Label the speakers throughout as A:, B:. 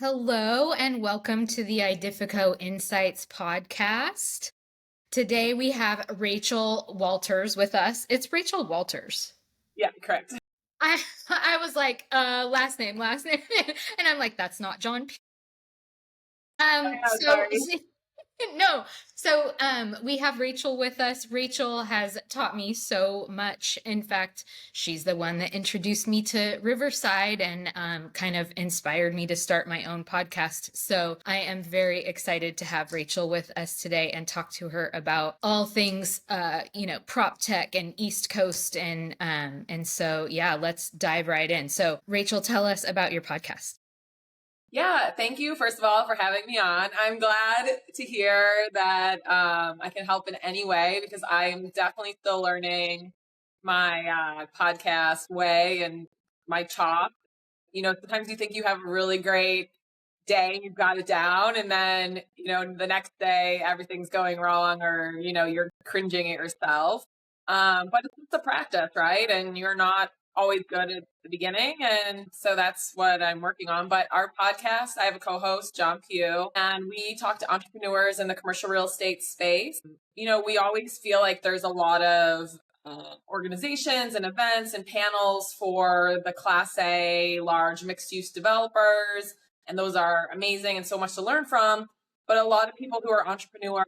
A: Hello and welcome to the Idifico Insights podcast. Today we have Rachel Walters with us. It's Rachel Walters.
B: Yeah, correct.
A: I was like, last name, and I'm like, that's not John P. So
B: Sorry.
A: no. We have Rachel with us. Rachel has taught me so much. In fact, she's the one that introduced me to Riverside and kind of inspired me to start my own podcast. So I am very excited to have Rachel with us today and talk to her about all things, Proptech and East Coast. And let's dive right in. So Rachel, tell us about your podcast.
B: Yeah, thank you, first of all, for having me on. I'm glad to hear that I can help in any way because I'm definitely still learning my podcast way and my chop. Sometimes you think you have a really great day and you've got it down, and then, the next day everything's going wrong or, you're cringing at yourself. But it's a practice, right? And you're not always good at the beginning. And so that's what I'm working on. But our podcast, I have a co-host, John Pugh, and we talk to entrepreneurs in the commercial real estate space. We always feel like there's a lot of organizations and events and panels for the Class A large mixed use developers. And those are amazing and so much to learn from. But a lot of people who are entrepreneurs,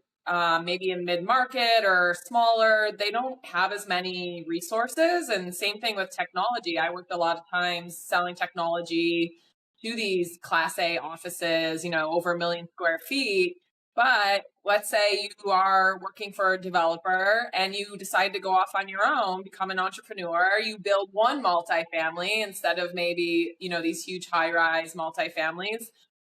B: maybe in mid-market or smaller, they don't have as many resources. And same thing with technology. I worked a lot of times selling technology to these Class A offices, over 1 million square feet. But let's say you are working for a developer and you decide to go off on your own, become an entrepreneur. You build one multifamily instead of maybe, these huge high-rise multifamilies.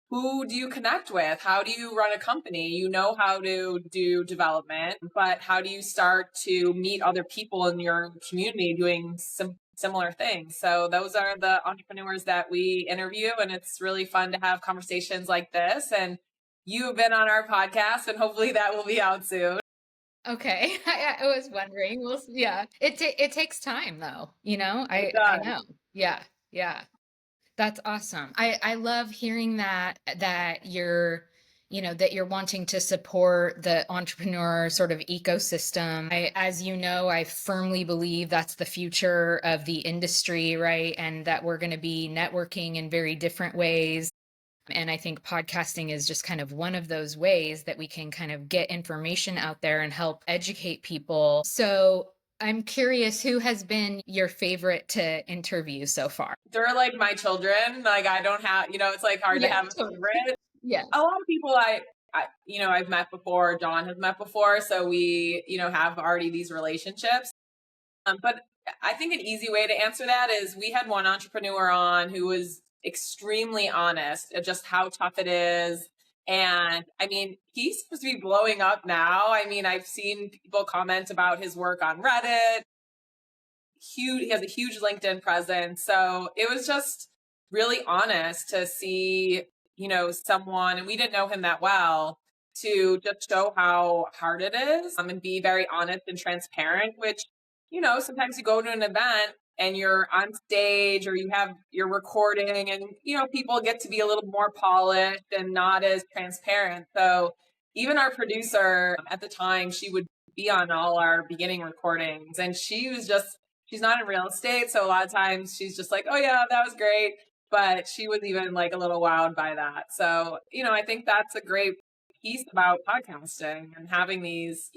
B: Who do you connect with? How do you run a company? You know how to do development, but how do you start to meet other people in your community doing some similar things? So those are the entrepreneurs that we interview, and it's really fun to have conversations like this. And you have been on our podcast, and hopefully that will be out soon.
A: Okay, I was wondering. Well, yeah, it takes time though.
B: It
A: I
B: does.
A: know. Yeah, yeah, that's awesome. I love hearing that you're wanting to support the entrepreneur sort of ecosystem. As you know, I firmly believe that's the future of the industry, right? And that we're going to be networking in very different ways. And I think podcasting is just kind of one of those ways that we can kind of get information out there and help educate people. So I'm curious, who has been your favorite to interview so far?
B: They're like my children. Like I don't have, it's like hard to
A: Yeah,
B: have a
A: totally.
B: favorite.
A: Yeah.
B: A lot of people I've met before, John has met before. So we, have already these relationships. But I think an easy way to answer that is we had one entrepreneur on who was extremely honest at just how tough it is. And I mean, he's supposed to be blowing up now. I mean, I've seen people comment about his work on Reddit. He has a huge LinkedIn presence. So it was just really honest to see, someone, and we didn't know him that well, to just show how hard it is, and be very honest and transparent, which, sometimes you go to an event and you're on stage or you're recording and, people get to be a little more polished and not as transparent. So even our producer at the time, she would be on all our beginning recordings, and she's not in real estate. So a lot of times she's just like, oh yeah, that was great. But she was even like a little wowed by that. So, I think that's a great piece about podcasting and having these,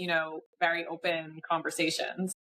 B: very open conversations.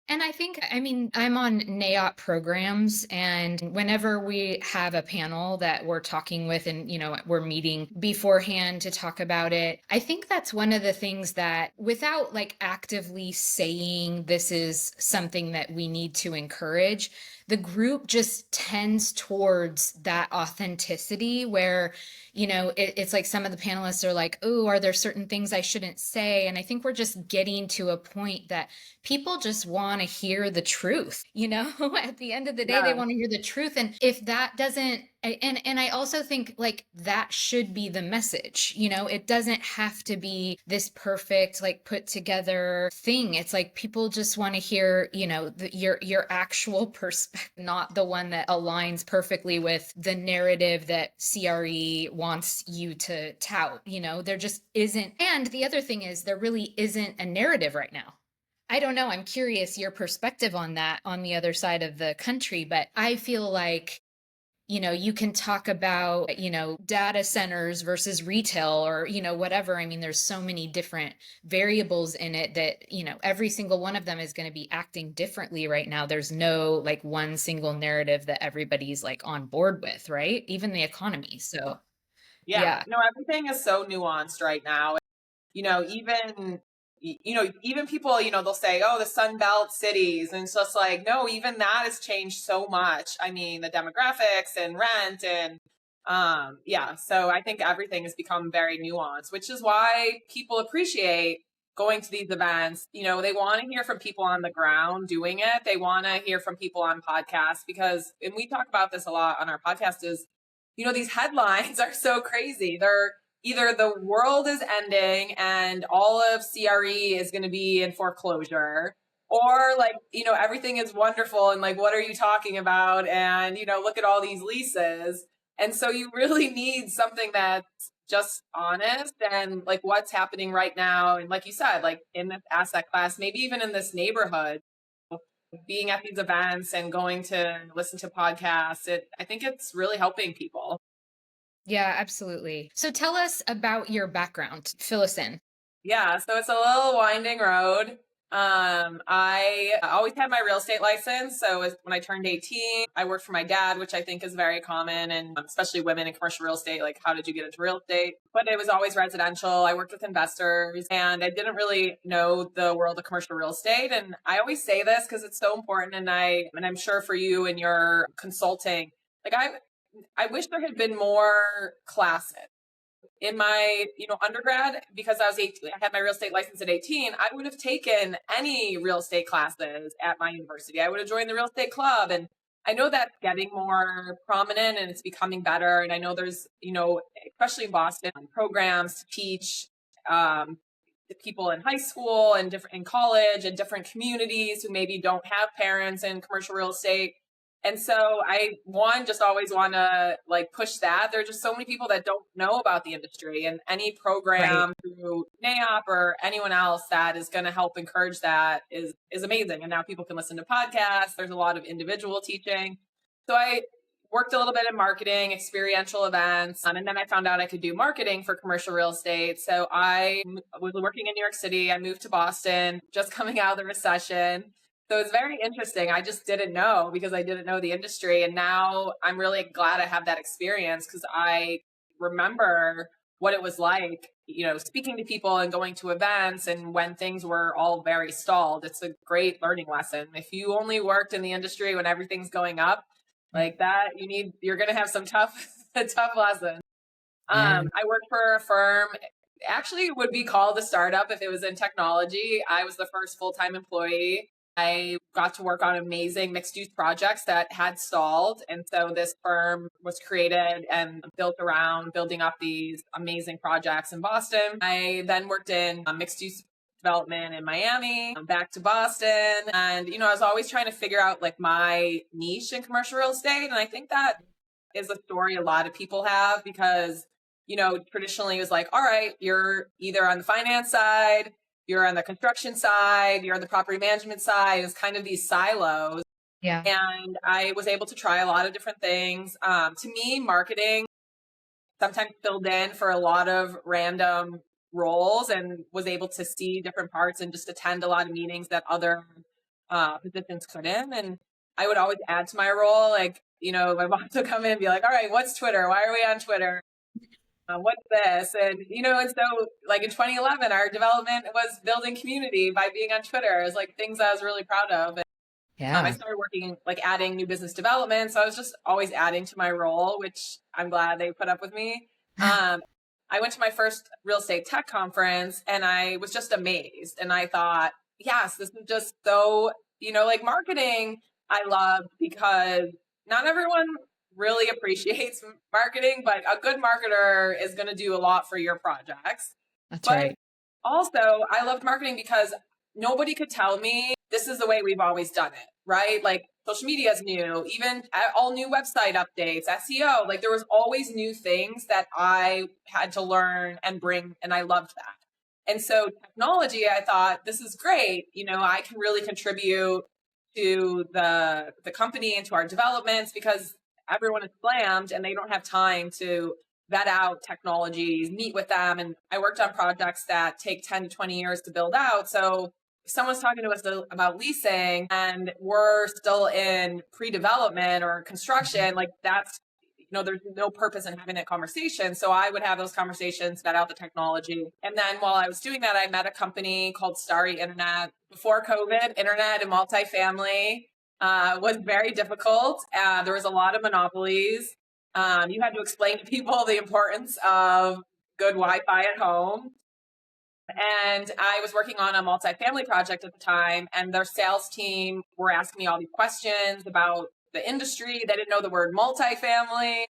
A: And I'm on NAOP programs, and whenever we have a panel that we're talking with and, we're meeting beforehand to talk about it, I think that's one of the things that without like actively saying this is something that we need to encourage, the group just tends towards that authenticity where, it's like some of the panelists are like, oh, are there certain things I shouldn't say? And I think we're just getting to a point that people just want to hear the truth, at the end of the day, they
B: Yeah.
A: want to hear the truth. And if that doesn't And I also think like that should be the message. You know, it doesn't have to be this perfect like put together thing. It's like people just want to hear, you know, your actual perspective, not the one that aligns perfectly with the narrative that CRE wants you to tout. You know, there just isn't. And the other thing is there really isn't a narrative right now. I don't know. I'm curious your perspective on that on the other side of the country, but I feel like, you know, you can talk about, you know, data centers versus retail or, you know, whatever. I mean, there's so many different variables in it that, you know, every single one of them is going to be acting differently right now. There's no like one single narrative that everybody's like on board with, right? Even the economy. So,
B: Yeah,
A: yeah.
B: no, everything is so nuanced right now. Even people, they'll say, oh, the Sun Belt cities. And it's just like, no, even that has changed so much. I mean, the demographics and rent and yeah. So I think everything has become very nuanced, which is why people appreciate going to these events. They want to hear from people on the ground doing it. They want to hear from people on podcasts because, and we talk about this a lot on our podcast, is, these headlines are so crazy. They're either the world is ending and all of CRE is going to be in foreclosure, or like, everything is wonderful and like, what are you talking about? And, look at all these leases. And so you really need something that's just honest and like what's happening right now. And like you said, like in this asset class, maybe even in this neighborhood, being at these events and going to listen to podcasts, I think it's really helping people.
A: Yeah, absolutely. So tell us about your background. Fill us in.
B: Yeah, so it's a little winding road. I always had my real estate license. So when I turned 18, I worked for my dad, which I think is very common, and especially women in commercial real estate. Like, how did you get into real estate? But it was always residential. I worked with investors, and I didn't really know the world of commercial real estate. And I always say this because it's so important, and I'm sure for you and your consulting, like I wish there had been more classes in my undergrad. Because I was 18, I had my real estate license at 18. I would have taken any real estate classes at my university. I would have joined the real estate club, and I know that's getting more prominent and it's becoming better. And I know there's especially in Boston, programs to teach people in high school and different in college and different communities who maybe don't have parents in commercial real estate. And so just always want to like push that. There are just so many people that don't know about the industry, and any
A: Right.
B: program through NAOP or anyone else that is going to help encourage that is amazing. And now people can listen to podcasts. There's a lot of individual teaching. So I worked a little bit in marketing, experiential events, and then I found out I could do marketing for commercial real estate. So I was working in New York City. I moved to Boston, just coming out of the recession. So it's very interesting. I just didn't know because I didn't know the industry. And now I'm really glad I have that experience because I remember what it was like, speaking to people and going to events and when things were all very stalled. It's a great learning lesson. If you only worked in the industry when everything's going up like that, you're going to have some tough, tough lessons.
A: Yeah.
B: I worked for a firm, actually it would be called a startup if it was in technology. I was the first full-time employee. I got to work on amazing mixed use projects that had stalled. And so this firm was created and built around building up these amazing projects in Boston. I then worked in mixed use development in Miami, back to Boston. And, I was always trying to figure out like my niche in commercial real estate. And I think that is a story a lot of people have because, traditionally it was like, all right, you're either on the finance side, you're on the construction side, you're on the property management side. It's kind of these silos.
A: Yeah.
B: And I was able to try a lot of different things. To me, marketing sometimes filled in for a lot of random roles and was able to see different parts and just attend a lot of meetings that other positions couldn't. And I would always add to my role. Like, my boss would come in and be like, all right, what's Twitter? Why are we on Twitter? What's this? And, and so like in 2011, our development was building community by being on Twitter. It was like things I was really proud of. And, I
A: Yeah.
B: started working, like adding new business development. So I was just always adding to my role, which I'm glad they put up with me. I went to my first real estate tech conference and I was just amazed. And I thought, yes, this is just so, like marketing I love because not everyone really appreciates marketing, but a good marketer is going to do a lot for your projects.
A: That's
B: But
A: right.
B: also, I loved marketing because nobody could tell me this is the way we've always done it, right? Like social media is new, even all new website updates, SEO, like there was always new things that I had to learn and bring, and I loved that. And so technology, I thought this is great. I can really contribute to the company and to our developments because everyone is slammed and they don't have time to vet out technologies, meet with them. And I worked on projects that take 10 to 20 years to build out. So if someone's talking to us about leasing and we're still in pre-development or construction, like that's, there's no purpose in having that conversation. So I would have those conversations, vet out the technology. And then while I was doing that, I met a company called Starry Internet. Before COVID, internet and multifamily was very difficult. There was a lot of monopolies. You had to explain to people the importance of good Wi-Fi at home. And I was working on a multifamily project at the time, and their sales team were asking me all these questions about the industry. They didn't know the word multifamily.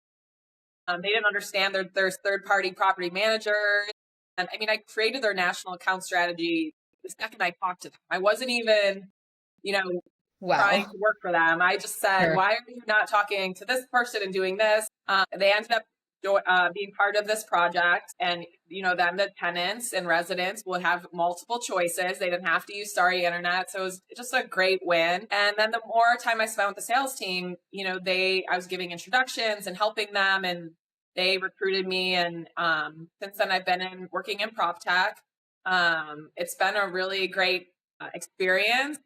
B: They didn't understand there's third-party property managers. And I mean, I created their national account strategy the second I talked to them. I wasn't even, trying
A: Wow.
B: to work for them. I just said,
A: Sure.
B: why are you not talking to this person and doing this? They ended up being part of this project, and then the tenants and residents will have multiple choices. They didn't have to use Starry Internet, so it was just a great win. And then the more time I spent with the sales team, I was giving introductions and helping them, and they recruited me. And since then, I've been working in Proptech. It's been a really great experience.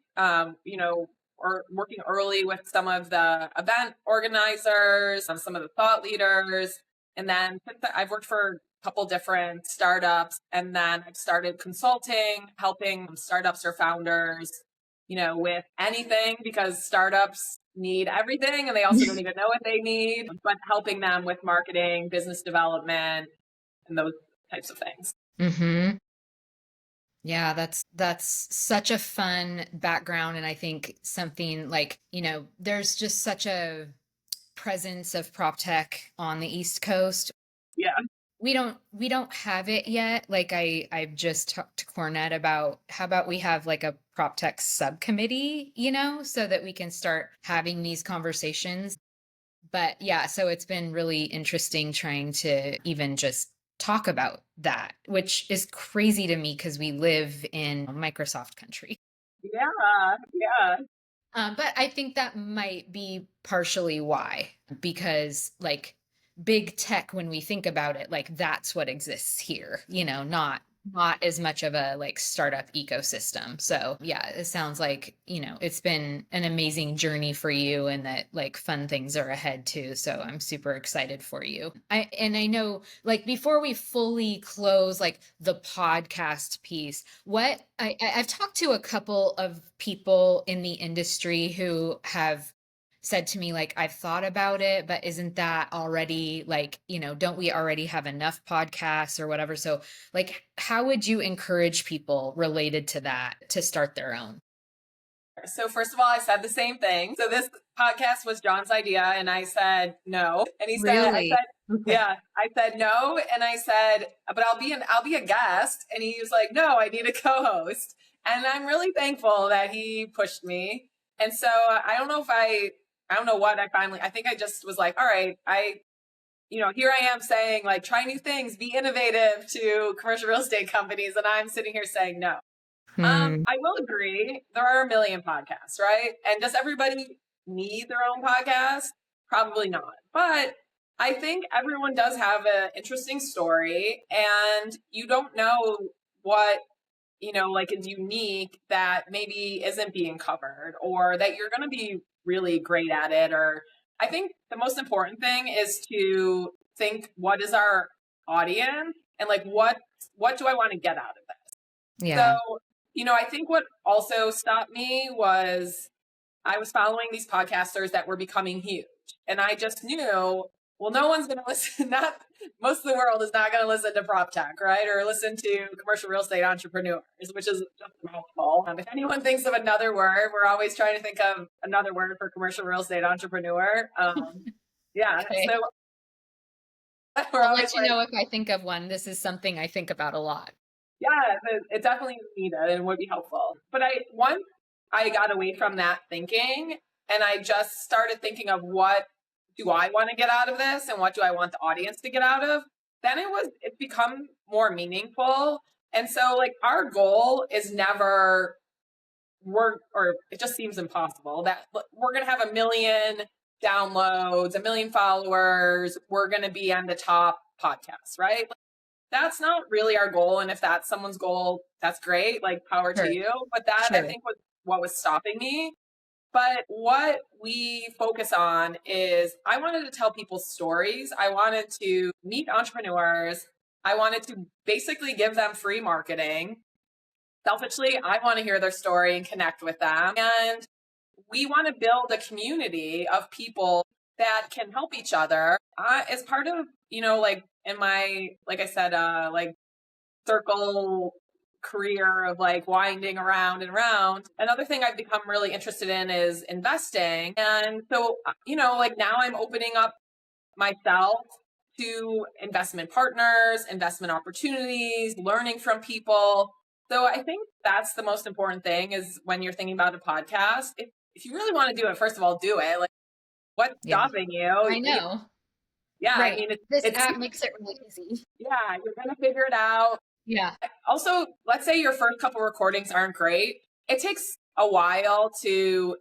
B: Or working early with some of the event organizers, some of the thought leaders. And then I've worked for a couple different startups, and then I've started consulting, helping startups or founders, with anything, because startups need everything and they also don't even know what they need, but helping them with marketing, business development, and those types of things.
A: Mm-hmm. Yeah, that's such a fun background, and I think something like, there's just such a presence of prop tech on the East Coast.
B: Yeah.
A: We don't have it yet. Like I've just talked to Cornet about how about we have like a prop tech subcommittee, so that we can start having these conversations. But yeah, so it's been really interesting trying to even just talk about that, which is crazy to me because we live in Microsoft country.
B: Yeah. Yeah.
A: But I think that might be partially why, because like big tech, when we think about it, like that's what exists here, not as much of a like startup ecosystem. So yeah, it sounds like, it's been an amazing journey for you and that like fun things are ahead too. So I'm super excited for you. I know like before we fully close like the podcast piece, I've talked to a couple of people in the industry who have said to me like I've thought about it, but isn't that already like, don't we already have enough podcasts or whatever? So like how would you encourage people related to that to start their own?
B: So first of all, I said the same thing. So this podcast was John's idea, and I said no. And I
A: Really?
B: said,
A: Okay.
B: yeah, I said no, and I said, but I'll be a guest. And he was like, no, I need a co-host. And I'm really thankful that he pushed me. And so I don't know what I think I just was like, all right, here I am saying like, try new things, be innovative to commercial real estate companies. And I'm sitting here saying no.
A: Hmm.
B: I will agree. There are a million podcasts, right? And does everybody need their own podcast? Probably not. But I think everyone does have an interesting story, and you don't know what, like is unique that maybe isn't being covered, or that you're going to be really great at it. Or I think the most important thing is to think, what is our audience, and like what do I want to get out of it? So,
A: Yeah.
B: I think what also stopped me was I was following these podcasters that were becoming huge. And I just knew, well, no one's going to listen. Not most of the world is not going to listen to prop tech, right? Or listen to commercial real estate entrepreneurs, which is just a mouthful. If anyone thinks of another word, we're always trying to think of another word for commercial real estate entrepreneur. Yeah.
A: Okay.
B: So we're
A: I'll
B: always
A: let you
B: like,
A: know if I think of one. This is something I think about a lot.
B: yeah, it definitely is needed and would be helpful. But once I got away from that thinking and I just started thinking of what do I want to get out of this and what do I want the audience to get out of, then it's become more meaningful. And so like our goal is never or it just seems impossible that we're going to have 1 million downloads, 1 million followers, we're going to be on the top podcast, right? That's not really our goal. And if that's someone's goal, that's great. Like power to
A: Sure.
B: you. But that I
A: Sure.
B: think was what was stopping me. But what we focus on is I wanted to tell people stories. I wanted to meet entrepreneurs. I wanted to basically give them free marketing. Selfishly, I want to hear their story and connect with them. And we want to build a community of people that can help each other as part of, like in my, like I said, like circle career of like winding around and around. Another thing I've become really interested in is investing. And so, like now I'm opening up myself to investment partners, investment opportunities, learning from people. So I think that's the most important thing is when you're thinking about a podcast, if you really want to do it, first of all, do it. Like what's
A: Yeah.
B: stopping you?
A: I know.
B: Yeah, I
A: Right.
B: mean,
A: This
B: it's
A: app makes it really easy.
B: yeah, you're going to figure it out.
A: Yeah.
B: Also, let's say your first couple recordings aren't great. It takes a while to,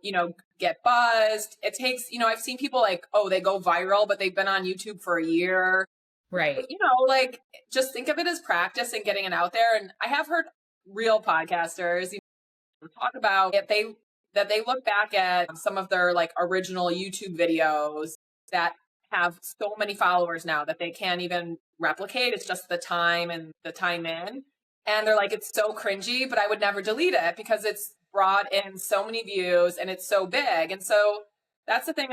B: get buzzed. It takes, I've seen people like, oh, they go viral, but they've been on YouTube for a year.
A: Right.
B: Like just think of it as practice and getting it out there. And I have heard real podcasters talk about that they look back at some of their like original YouTube videos that have so many followers now that they can't even replicate. It's just the time and the time in. And they're like, it's so cringy, but I would never delete it because it's brought in so many views and it's so big. And so that's the thing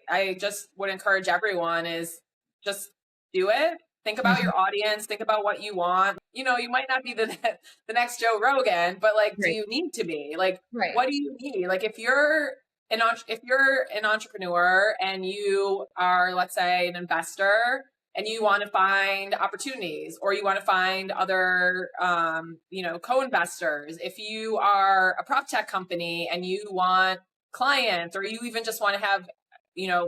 B: I just would encourage everyone is just do it. Think about
A: Mhm.
B: your audience, think about what you want. You might not be the next Joe Rogan, but like, do
A: Right.
B: you need to be? Like,
A: Right.
B: what do you need? Like, if you're an entrepreneur and you are, let's say, an investor and you want to find opportunities or you want to find other, co-investors, if you are a Proptech company and you want clients or you even just want to have,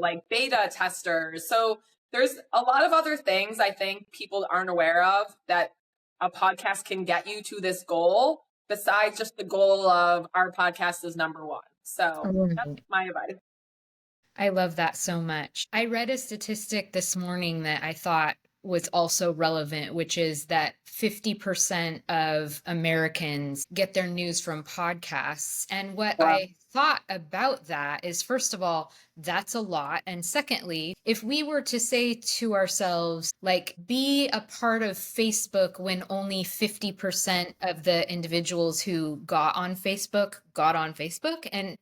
B: like beta testers. So there's a lot of other things I think people aren't aware of that a podcast can get you to this goal besides just the goal of our podcast is number one. So that's
A: Right.
B: my advice.
A: I love that so much. I read a statistic this morning that I thought was also relevant, which is that 50% of Americans get their news from podcasts. And what
B: Wow.
A: I thought about that is, first of all, that's a lot. And secondly, if we were to say to ourselves, like, be a part of Facebook when only 50% of the individuals who got on Facebook, and,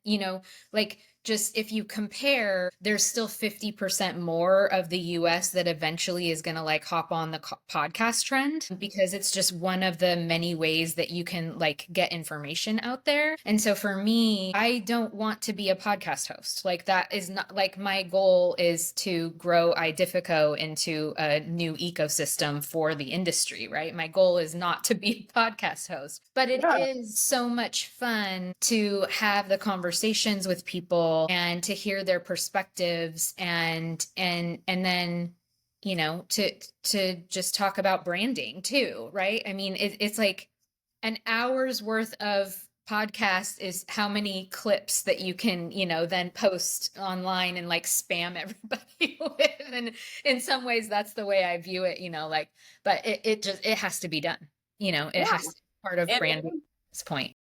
A: like, just if you compare, there's still 50% more of the US that eventually is going to like hop on the podcast trend because it's just one of the many ways that you can like get information out there. And so for me, I don't want to be a podcast host. Like that is not like my goal is to grow Idifico into a new ecosystem for the industry, right? My goal is not to be a podcast host, but it
B: Yeah.
A: is so much fun to have the conversations with people and to hear their perspectives and then to just talk about branding too, right? I mean it's like an hour's worth of podcast is how many clips that you can then post online and like spam everybody with. And in some ways that's the way I view it, like, but it has to be done, it
B: Yeah.
A: has to be part of
B: It
A: branding
B: is.
A: at this point.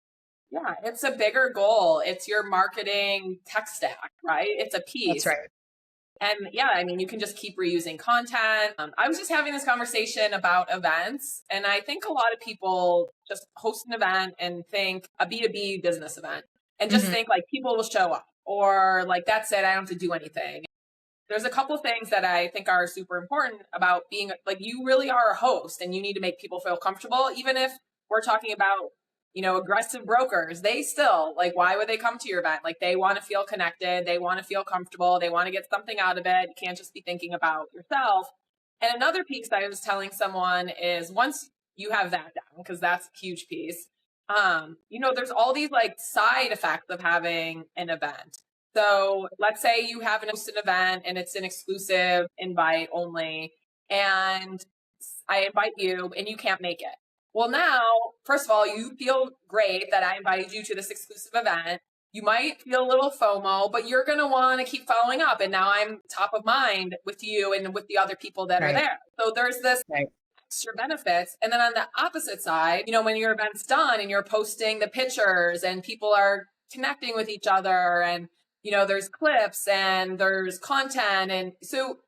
B: Yeah. It's a bigger goal. It's your marketing tech stack, right? It's a
A: That's
B: piece.
A: right.
B: And yeah, I mean, you can just keep reusing content. I was just having this conversation about events, and I think a lot of people just host an event and think a B2B business event and just
A: Mhm.
B: think like people will show up or like that's it, I don't have to do anything. There's a couple things that I think are super important about being like you really are a host and you need to make people feel comfortable, even if we're talking about aggressive brokers, they still like, why would they come to your event? Like, they want to feel connected, they want to feel comfortable, they want to get something out of it. You can't just be thinking about yourself. And another piece that I was telling someone is, once you have that down, because that's a huge piece, there's all these like side effects of having an event. So let's say you have an event and it's an exclusive invite only, and I invite you and you can't make it. Well, now, first of all, you feel great that I invited you to this exclusive event. You might feel a little FOMO, but you're going to want to keep following up. And now I'm top of mind with you and with the other people that are
A: Right.
B: there. So there's this
A: Right.
B: extra benefits. And then on the opposite side, when your event's done and you're posting the pictures and people are connecting with each other, and there's clips and there's content, and so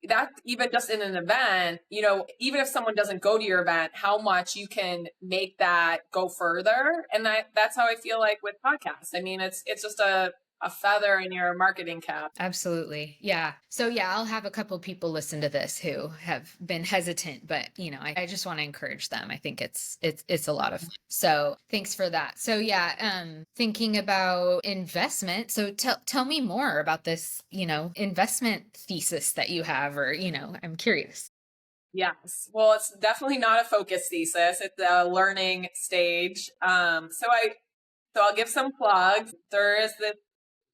B: that's even just in an event, even if someone doesn't go to your event, how much you can make that go further. And that's how I feel like with podcasts. I mean, it's just a feather in your marketing cap.
A: Absolutely. Yeah. So yeah, I'll have a couple people listen to this who have been hesitant, but I just want to encourage them. I think it's a lot of fun. So thanks for that. So yeah, thinking about investment. So tell me more about this, investment thesis that you have, or, I'm curious.
B: Yes. Well, it's definitely not a focus thesis. It's a learning stage. So I'll give some plugs. There is this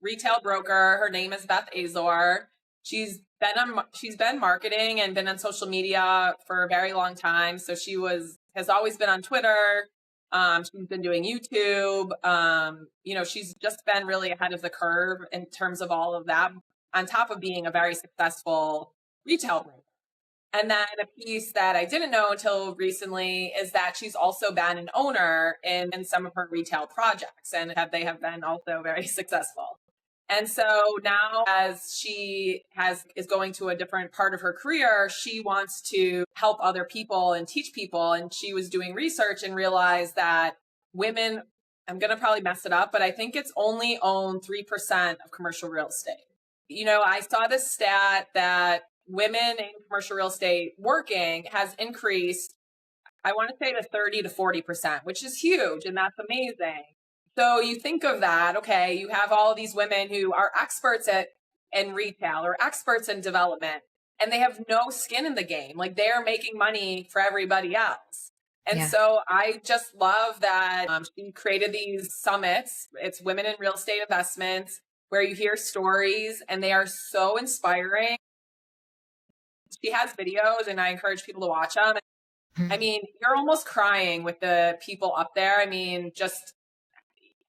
B: retail broker. Her name is Beth Azor. She's been marketing and been on social media for a very long time. So has always been on Twitter. She's been doing YouTube. She's just been really ahead of the curve in terms of all of that, on top of being a very successful retail broker. And then a piece that I didn't know until recently is that she's also been an owner in some of her retail projects, and they have been also very successful. And so now, as is going to a different part of her career, she wants to help other people and teach people. And she was doing research and realized that women, I'm going to probably mess it up, but I think it's only own 3% of commercial real estate. I saw this stat that women in commercial real estate working has increased, I want to say, to 30 to 40%, which is huge. And that's amazing. So you think of that, okay, you have all these women who are experts in retail or experts in development, and they have no skin in the game. Like, they're making money for everybody else. And
A: Yeah.
B: so I just love that she created these summits. It's Women in Real Estate Investments, where you hear stories and they are so inspiring. She has videos and I encourage people to watch them. I
A: Mhm.
B: mean, you're almost crying with the people up there. I mean, just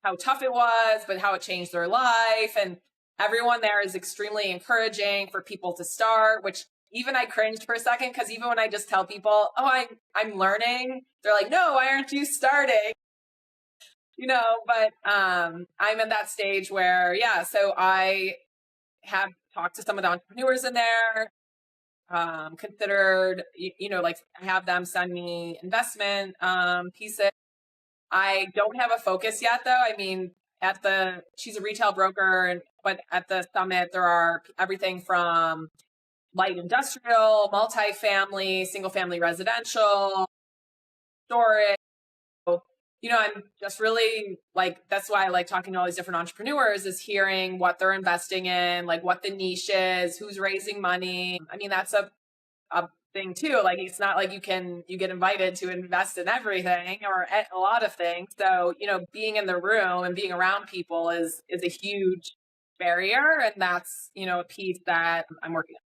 B: how tough it was, but how it changed their life. And everyone there is extremely encouraging for people to start, which even I cringed for a second, because even when I just tell people, oh, I'm learning, they're like, no, why aren't you starting? But I'm at that stage where, yeah, so I have talked to some of the entrepreneurs in there, considered, like, have them send me investment pieces. I don't have a focus yet, though. I mean, she's a retail broker, but at the summit, there are everything from light industrial, multifamily, single family residential, storage. I'm just really like, that's why I like talking to all these different entrepreneurs, is hearing what they're investing in, like what the niche is, who's raising money. I mean, that's a thing too. Like, it's not like you get invited to invest in everything or a lot of things. So, being in the room and being around people is a huge barrier. And that's, a piece that I'm working on.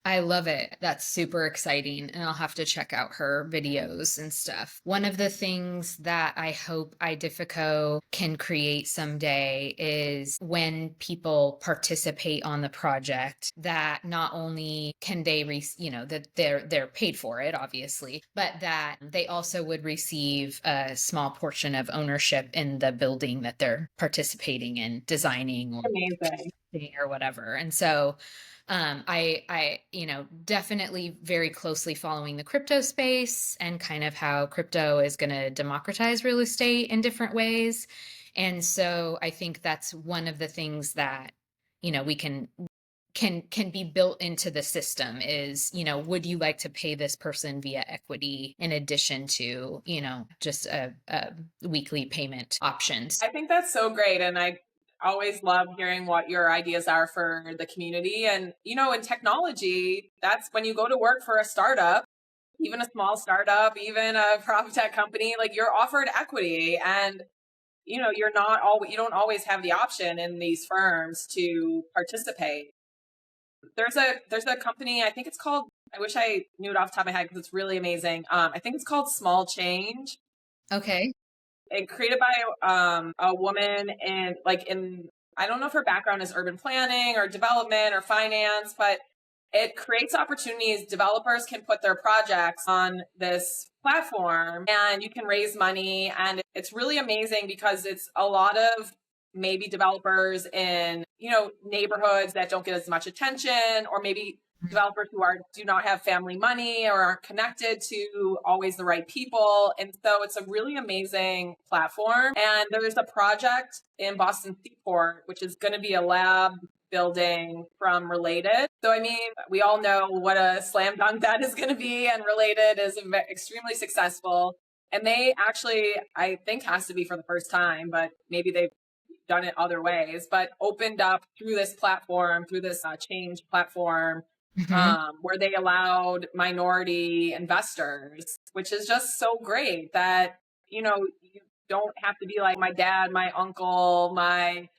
A: I love it. That's super exciting. And I'll have to check out her videos and stuff. One of the things that I hope Idifico can create someday is when people participate on the project, that not only can they, that they're paid for it, obviously, but that they also would receive a small portion of ownership in the building that they're participating in, designing
B: Amazing.
A: or whatever. And so definitely very closely following the crypto space and kind of how crypto is going to democratize real estate in different ways. And so I think that's one of the things that, we can can be built into the system is, would you like to pay this person via equity in addition to, just a weekly payment options?
B: I think that's so great. And I always love hearing what your ideas are for the community. And, in technology, that's when you go to work for a startup, even a small startup, even a Proptech company, like you're offered equity. And, you don't always have the option in these firms to participate. There's a company, I think it's called, I wish I knew it off the top of my head because it's really amazing. I think it's called Small Change.
A: Okay.
B: It created by a woman in I don't know if her background is urban planning or development or finance, but it creates opportunities. Developers can put their projects on this platform and you can raise money. And it's really amazing because it's a lot of maybe developers in, neighborhoods that don't get as much attention, or maybe developers who do not have family money or aren't connected to always the right people. And so it's a really amazing platform. And there's a project in Boston Seaport, which is going to be a lab building from Related. So, I mean, we all know what a slam dunk that is going to be, and Related is extremely successful. And they actually, I think, has to be for the first time, but maybe they've done it other ways, but opened up through this platform, through this change platform,
A: Hmm.
B: where they allowed minority investors, which is just so great that, you don't have to be like my dad, my uncle, like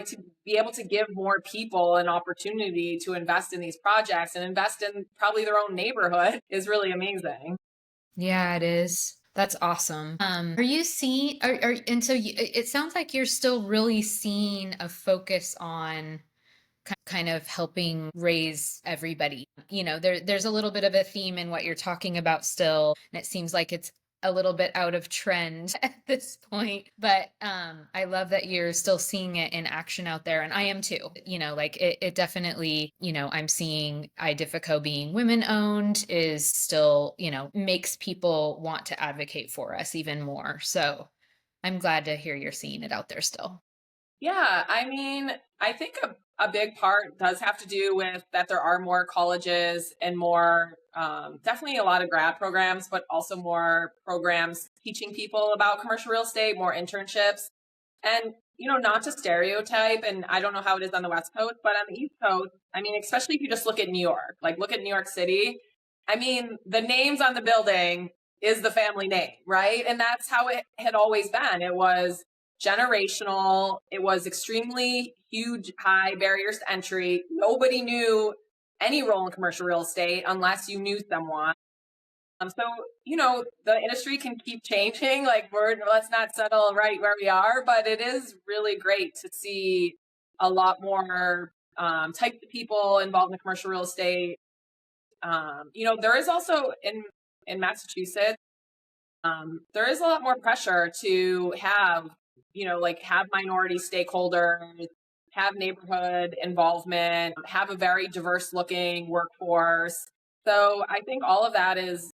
B: to be able to give more people an opportunity to invest in these projects and invest in probably their own neighborhood is really amazing.
A: Yeah, it is. That's awesome. Are you seeing, and so it sounds like you're still really seeing a focus on kind of helping raise everybody. There's a little bit of a theme in what you're talking about still, and it seems like it's a little bit out of trend at this point. But I love that you're still seeing it in action out there, and I am too. Like it definitely, I'm seeing Idifico being women owned is still, makes people want to advocate for us even more. So I'm glad to hear you're seeing it out there still.
B: Yeah, I mean, I think a big part does have to do with that there are more colleges and more, definitely a lot of grad programs, but also more programs teaching people about commercial real estate, more internships. And, not to stereotype, and I don't know how it is on the West Coast, but on the East Coast, I mean, especially if you just look at New York, like look at New York City. I mean, the names on the building is the family name, right? And that's how it had always been. It was generational. It was extremely huge, high barriers to entry. Nobody knew any role in commercial real estate unless you knew someone. So, the industry can keep changing. Like let's not settle right where we are, but it is really great to see a lot more types of people involved in commercial real estate. There is also in Massachusetts, there is a lot more pressure to have, like have minority stakeholders, have neighborhood involvement, have a very diverse looking workforce. So I think all of that is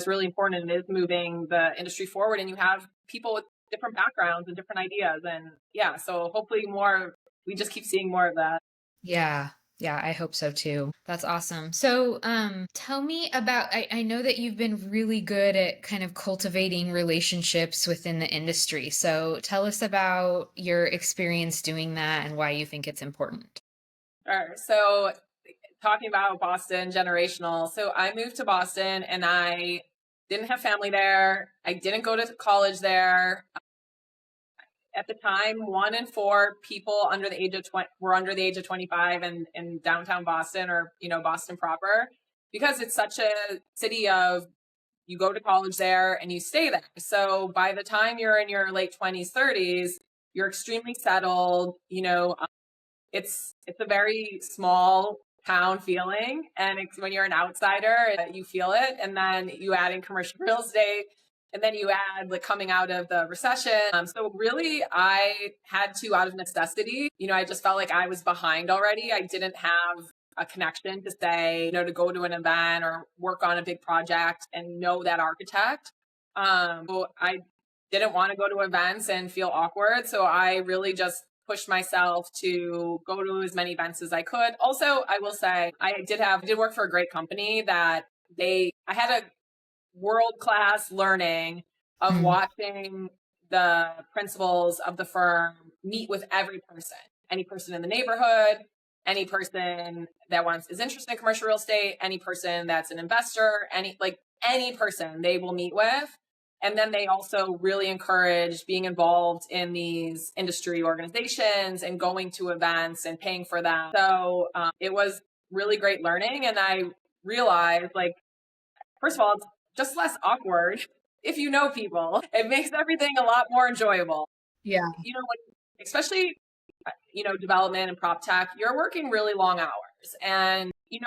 B: really important and is moving the industry forward. And you have people with different backgrounds and different ideas. And yeah, so hopefully we just keep seeing more of that.
A: Yeah. Yeah, I hope so too. That's awesome. So, tell me about, I know that you've been really good at kind of cultivating relationships within the industry. So, tell us about your experience doing that and why you think it's important.
B: Sure. So talking about Boston generational. So I moved to Boston and I didn't have family there. I didn't go to college there. At the time, 1 in 4 people under the age of 20 were under the age of 25 in downtown Boston, or, Boston proper, because it's such a city of, you go to college there and you stay there. So by the time you're in your late 20s, 30s, you're extremely settled. It's a very small town feeling, and when you're an outsider, you feel it. And then you add in commercial real estate, and then you add like coming out of the recession. So really, I had to out of necessity. I just felt like I was behind already. I didn't have a connection to say, to go to an event or work on a big project and know that architect. So I didn't want to go to events and feel awkward. So I really just pushed myself to go to as many events as I could. Also, I will say I did work for a great company that I had a world class learning of
A: Mm.
B: watching the principals of the firm meet with every person, any person in the neighborhood, any person that is interested in commercial real estate, any person that's an investor, any person they will meet with. And then they also really encourage being involved in these industry organizations and going to events and paying for them. So it was really great learning. And I realized, like, first of all, it's just less awkward if you know people. It makes everything a lot more enjoyable.
A: Yeah.
B: Especially, development and prop tech, you're working really long hours. And, you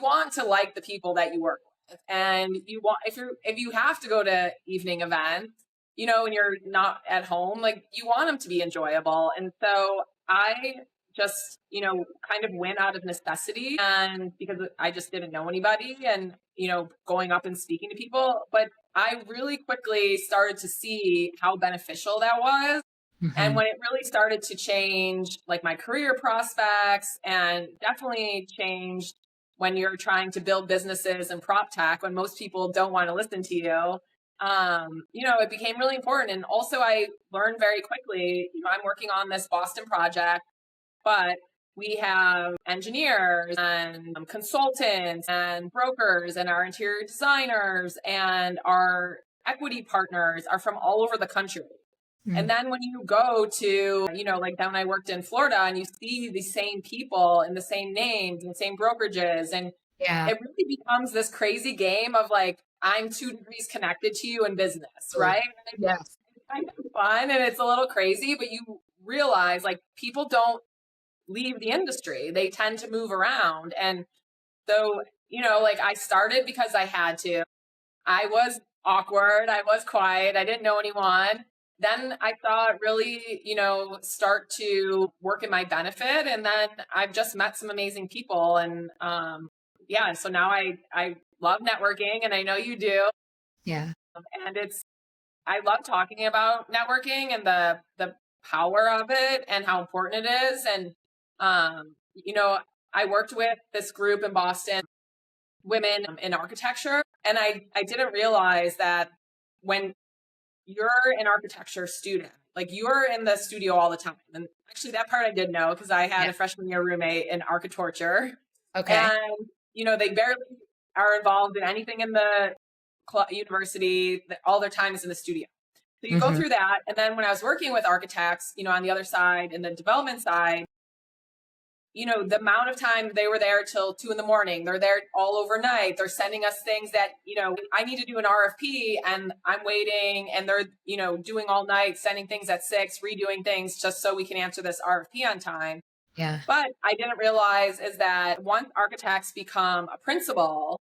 B: want to like the people that you work with. And if you have to go to evening events, and you're not at home, like, you want them to be enjoyable. And so I just, kind of went out of necessity, and because I just didn't know anybody, and, going up and speaking to people. But I really quickly started to see how beneficial that was. And
A: Hmm.
B: when it really started to change, like, my career prospects, and definitely changed when you're trying to build businesses and prop tech, when most people don't want to listen to you, it became really important. And also, I learned very quickly, I'm working on this Boston project, but we have engineers and consultants and brokers, and our interior designers and our equity partners are from all over the country. And
A: Mm.
B: then when you go to, like, then I worked in Florida, and you see the same people and the same names and same brokerages, and
A: Yeah.
B: it really becomes this crazy game of, like, I'm 2 degrees connected to you in business,
A: Totally.
B: right? And
A: Yes.
B: it's kind of fun, and it's a little crazy, but you realize, like, people don't leave the industry. They tend to move around. And so, like, I started because I had to. I was awkward. I was quiet. I didn't know anyone. Then I saw it really, start to work in my benefit. And then I've just met some amazing people. And yeah, so now I love networking, and I know you do.
A: Yeah.
B: And I love talking about networking and the power of it and how important it is. And I worked with this group in Boston, women in architecture, and I didn't realize that when you're an architecture student, like, you're in the studio all the time. And actually, that part I did know, because I had
A: Yeah.
B: a freshman year roommate in architecture,
A: Okay.
B: and they barely are involved in anything in the university. All their time is in the studio. So you go
A: Hmm.
B: through that. And then when I was working with architects, on the other side, in the development side, the amount of time they were there till 2 in the morning, they're there all overnight. They're sending us things that, I need to do an RFP, and I'm waiting, and they're, doing all night, sending things at 6, redoing things just so we can answer this RFP on time.
A: Yeah.
B: But I didn't realize is that once architects become a principal,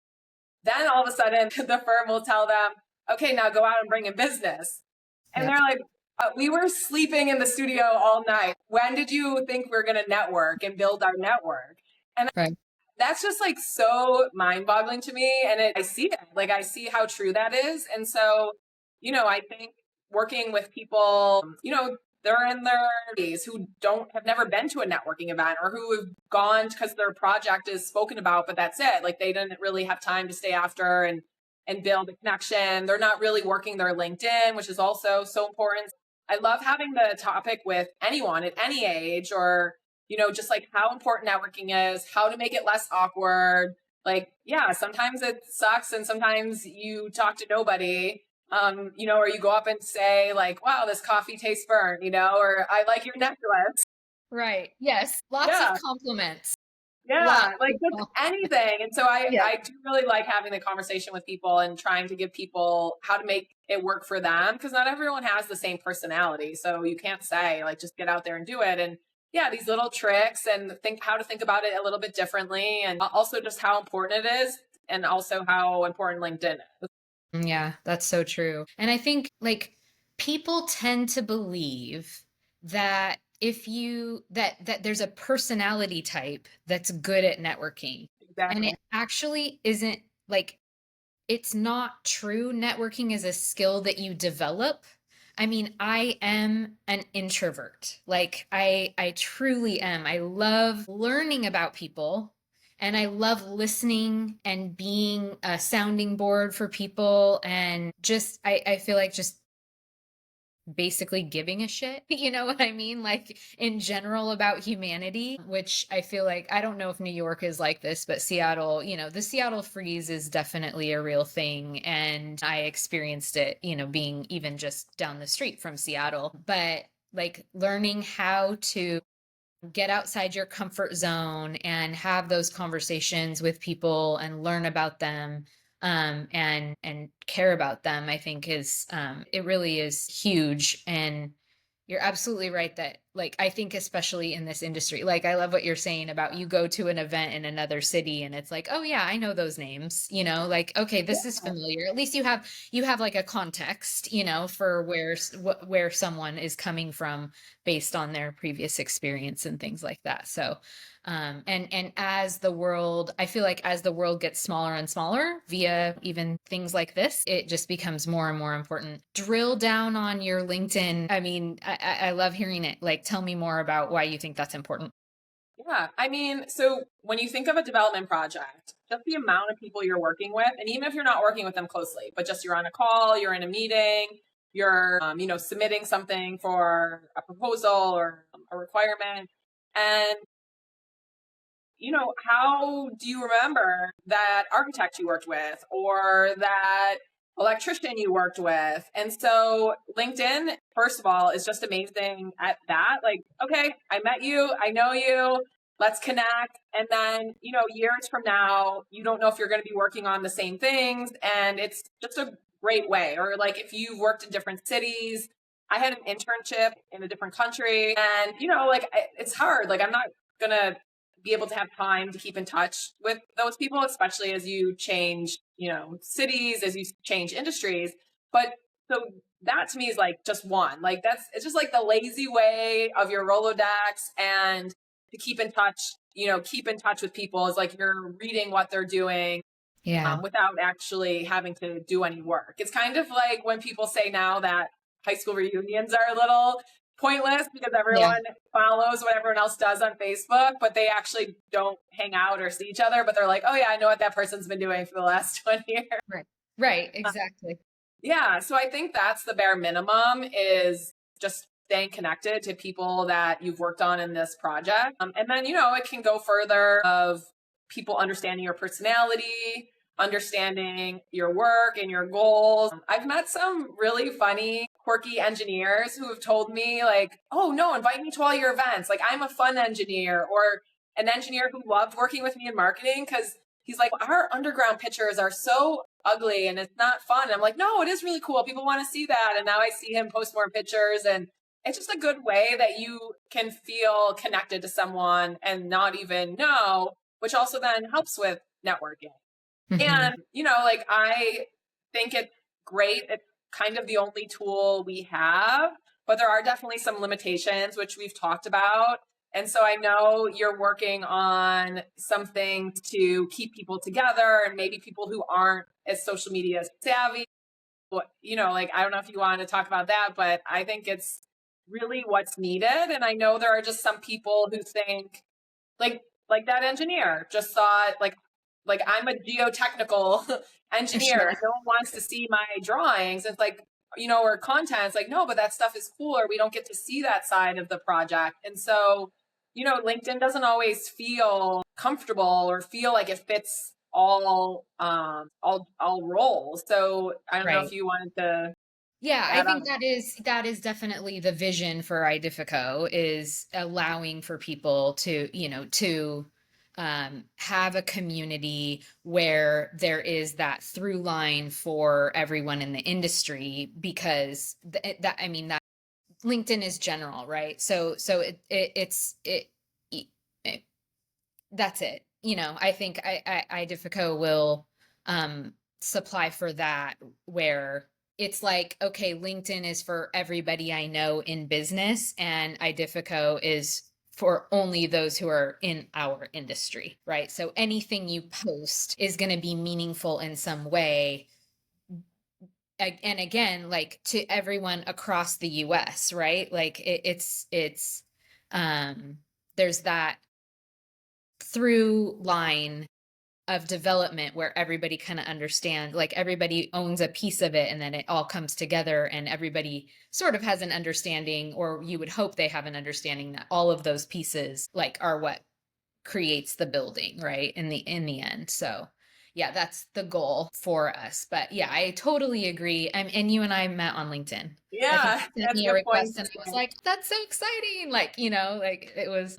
B: then all of a sudden the firm will tell them, okay, now go out and bring in business. And
A: Yep.
B: they're like, we were sleeping in the studio all night. When did you think we're going to network and build our network? And
A: Right.
B: that's just, like, so mind boggling to me. And I see it, like, I see how true that is. And so, I think working with people, they're in their 30s, who have never been to a networking event, or who have gone because their project is spoken about, but that's it. Like, they didn't really have time to stay after and build a connection. They're not really working their LinkedIn, which is also so important. I love having the topic with anyone at any age, or, just, like, how important networking is, how to make it less awkward. Like, yeah, sometimes it sucks, and sometimes you talk to nobody, or you go up and say, like, wow, this coffee tastes burnt, or I like your necklace.
A: Right. Yes. Lots of
B: Yeah.
A: compliments.
B: Yeah,
A: Lots
B: like,
A: of
B: just
A: compliments.
B: anything. And so I
A: Yeah.
B: I do really like having the conversation with people and trying to give people how to make it work for them, because not everyone has the same personality. So you can't say, like, just get out there and do it. And yeah, these little tricks, and think how to think about it a little bit differently, and also just how important it is, and also how important LinkedIn is.
A: Yeah, that's so true. And I think, like, people tend to believe that that there's a personality type that's good at networking. And
B: Exactly.
A: it actually isn't, like, it's not true. Networking is a skill that you develop. I mean, I am an introvert. Like I truly am. I love learning about people and I love listening and being a sounding board for people and just I feel like just basically giving a shit. You know what I mean? Like in general about humanity, which I feel like I don't know if New York is like this, but Seattle, the Seattle freeze is definitely a real thing. And I experienced it, being even just down the street from Seattle. But like learning how to get outside your comfort zone and have those conversations with people and learn about them and care about them, I think is it really is huge. And you're absolutely right that, like, I think especially in this industry, like, I love what you're saying about you go to an event in another city and it's like, oh yeah, I know those names, like, okay, this is familiar. At least you have like a context, for where someone is coming from based on their previous experience and things like that. So and as the world, I feel like as the world gets smaller and smaller via even things like this, it just becomes more and more important. Drill down on your LinkedIn. I mean, I love hearing it. Like, tell me more about why you think that's important.
B: Yeah, I mean, so when you think of a development project, just the amount of people you're working with, and even if you're not working with them closely, but just you're on a call, you're in a meeting, you're, submitting something for a proposal or a requirement, and how do you remember that architect you worked with or that electrician you worked with? And so LinkedIn, first of all, is just amazing at that. Like, okay, I met you, I know you, let's connect. And then, years from now, you don't know if you're going to be working on the same things. And it's just a great way. Or like if you've worked in different cities, I had an internship in a different country and, like it's hard. Like I'm not going to be able to have time to keep in touch with those people, especially as you change, cities, as you change industries. But so that to me is like just one, like it's just like the lazy way of your Rolodex and to keep in touch, keep in touch with people is like you're reading what they're doing
A: Yeah.
B: without actually having to do any work. It's kind of like when people say now that high school reunions are a little pointless because
A: Yeah.
B: everyone follows what everyone else does on Facebook, but they actually don't hang out or see each other. But they're like, oh, yeah, I know what that person's been doing for the last 20 years.
A: Right. Right. Exactly.
B: Yeah. So I think that's the bare minimum is just staying connected to people that you've worked on in this project. And then, it can go further of people understanding your personality, understanding your work and your goals. I've met some really funny, quirky engineers who have told me, like, oh, no, invite me to all your events. Like, I'm a fun engineer, or an engineer who loved working with me in marketing because he's like, our underground pictures are so ugly and it's not fun. I'm like, no, it is really cool. People want to see that. And now I see him post more pictures and it's just a good way that you can feel connected to someone and not even know, which also then helps with networking.
A: Hmm.
B: And, like I think it's great. It's kind of the only tool we have, but there are definitely some limitations, which we've talked about. And so I know you're working on some things to keep people together and maybe people who aren't as social media savvy. Like I don't know if you want to talk about that, but I think it's really what's needed. And I know there are just some people who think like like that engineer just thought like I'm a geotechnical engineer and
A: Sure.
B: no one wants to see my drawings. It's like, or content. It's like, no, but that stuff is cool, or we don't get to see that side of the project. And so, LinkedIn doesn't always feel comfortable or feel like it fits all roles. So I don't know if
A: Right.
B: you wanted to
A: Yeah, I
B: add on.
A: think that is definitely the vision for Idifico, is allowing for people to have a community where there is that through line for everyone in the industry, because that I mean that LinkedIn is general, right? So it that's it. I think Idifico will supply for that, where it's like, okay, LinkedIn is for everybody I know in business, and Idifico is for only those who are in our industry, right? So anything you post is going to be meaningful in some way and again, like to everyone across the US, right? Like it's um there's that through line of development where everybody kind of understands, like everybody owns a piece of it and then it all comes together and everybody sort of has an understanding, or you would hope they have an understanding that all of those pieces like are what creates the building, right? In the end. So yeah, that's the goal for us. But yeah, I totally agree. And you and I met on LinkedIn. I think
B: Yeah,
A: you sent
B: that's
A: me
B: a
A: a
B: good point
A: request
B: to
A: and I was
B: say.
A: like, that's so exciting. Like, like it was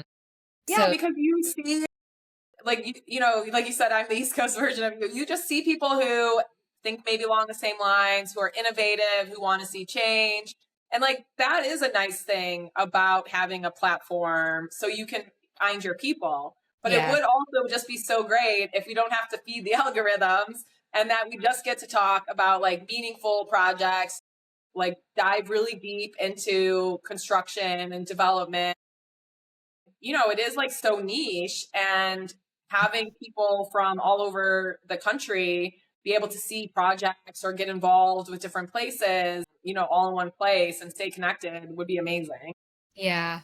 B: Yeah,
A: so
B: because you see, like like you said, I'm the East Coast version of you. You just see people who think maybe along the same lines, who are innovative, who want to see change. And like that is a nice thing about having a platform so you can find your people. But it
A: yeah.
B: would also just be so great if we don't have to feed the algorithms and that we just get to talk about like meaningful projects, like dive really deep into construction and development. It is like so niche, and having people from all over the country be able to see projects or get involved with different places, all in one place and stay connected would be amazing.
A: Yeah.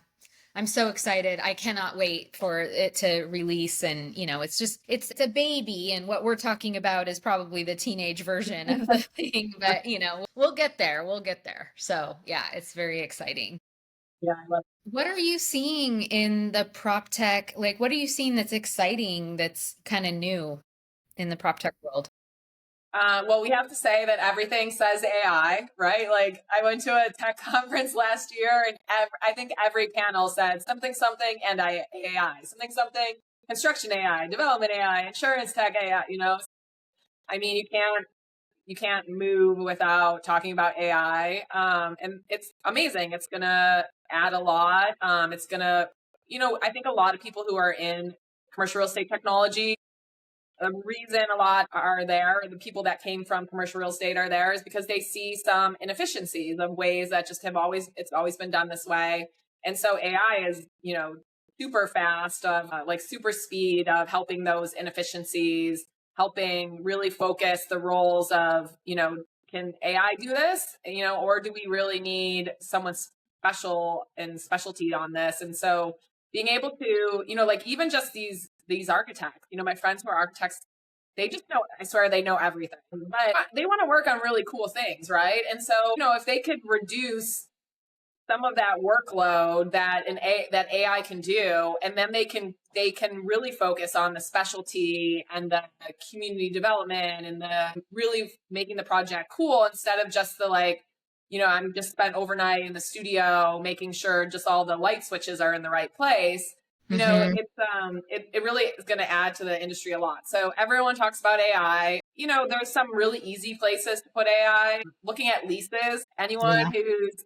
A: I'm so excited. I cannot wait for it to release. And, it's a baby. And what we're talking about is probably the teenage version of the thing. But, we'll get there. We'll get there. So, yeah, it's very exciting.
B: Yeah, I love.
A: What are you seeing in the prop tech? Like, what are you seeing that's exciting, that's kind of new in the prop tech world?
B: Well, we have to say that everything says AI, right? Like I went to a tech conference last year, and I think every panel said something, something, and AI, something, something, construction AI, development AI, insurance tech AI. I mean, you can't move without talking about AI. And it's amazing. It's gonna add a lot. It's gonna, I think a lot of people who are in commercial real estate technology, the reason a lot are there, the people that came from commercial real estate are there, is because they see some inefficiencies of ways that just it's always been done this way. And so AI is, super fast of like super speed of helping those inefficiencies, helping really focus the roles of, can AI do this, or do we really need someone special and specialty on this? And so being able to, like even just these architects, my friends who are architects, they just know, I swear they know everything, but they want to work on really cool things, right? And so, if they could reduce some of that workload that AI can do, and then they can really focus on the specialty and the community development and the really making the project cool instead of just the like, I'm just spent overnight in the studio making sure just all the light switches are in the right place.
A: Hmm.
B: It really is going to add to the industry a lot. So everyone talks about AI. There's some really easy places to put AI. Looking at leases, anyone
A: Yeah.
B: who's